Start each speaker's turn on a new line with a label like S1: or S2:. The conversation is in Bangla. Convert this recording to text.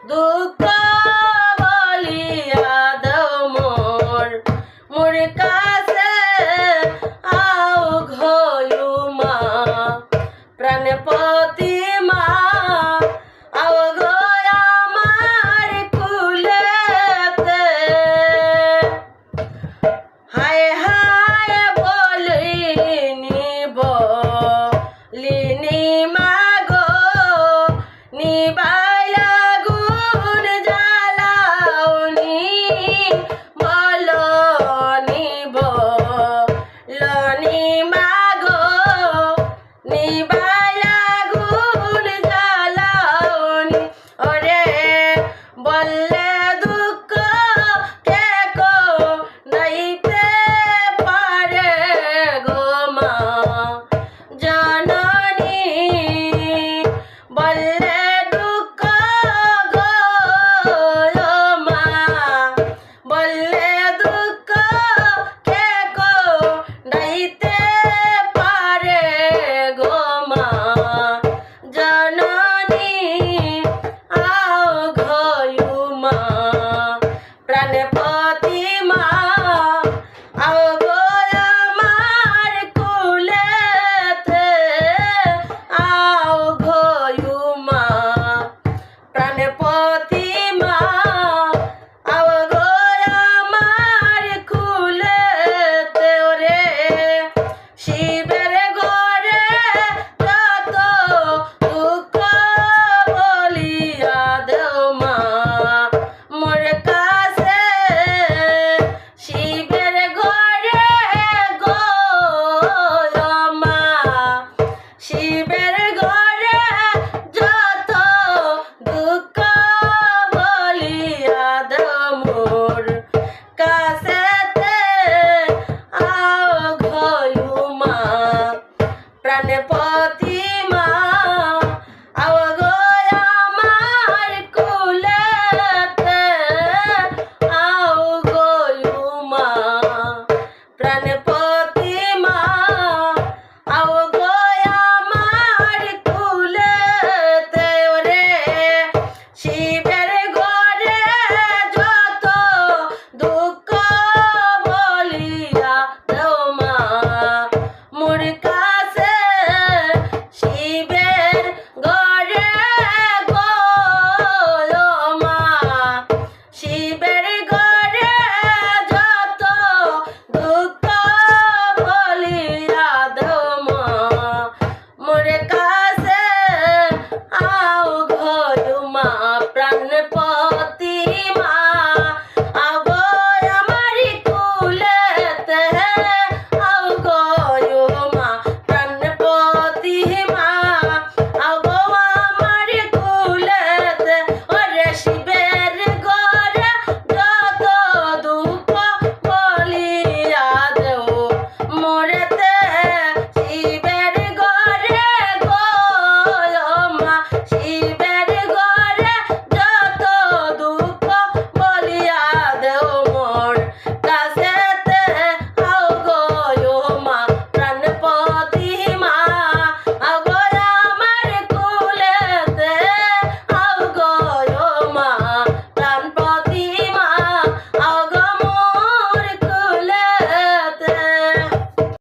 S1: দুঃখ বলিয়া দাও মোর মোর কাছে আও ঘয়ু মা প্রাণপতি মা আও গো আমার কুলেতে হায় হায় বলিনি বলিনি মা গো নিবাইলা গুণ জ্বালাওনি বলনি বলনি মা গো নিবাইলা গুণ জ্বালাওনি ওরে বললে দুঃখ কে কো নাইতে পারে গো মা জননী বললে দুঃখ গো মা বললে দুঃখ কে কো নাইতে পারে গো মা জননী আও ঘয়ু মা প্রাণপতি মা আও গো আমার কুলেতে আও ঘয়ু মা প্রাণপতি মা আও গো আমার কুলেতে ওরে শিবের ঘরে যত দুঃখ বলিয়া দেও মা মোর কাছে শিবের ঘরে গো মা শিবের ঘরে যত দুঃখ বলিয়া দেও মোর কাছেতে আও ঘয়ু মা প্রাণপতি মা আও গো আমার কুলেতে আও ঘয়ু মা প্রাণপতি মা আও গো আমার কুলেতে ওরে শিবের ঘরে যত দুঃখ বলিয়া দেও মা মোর কাছে শিবের ঘরে গো মা শিবের ঘরে যত দুঃখ বলিয়া দেও মা মোর কাছে আও ঘয়ু মা প্রাণ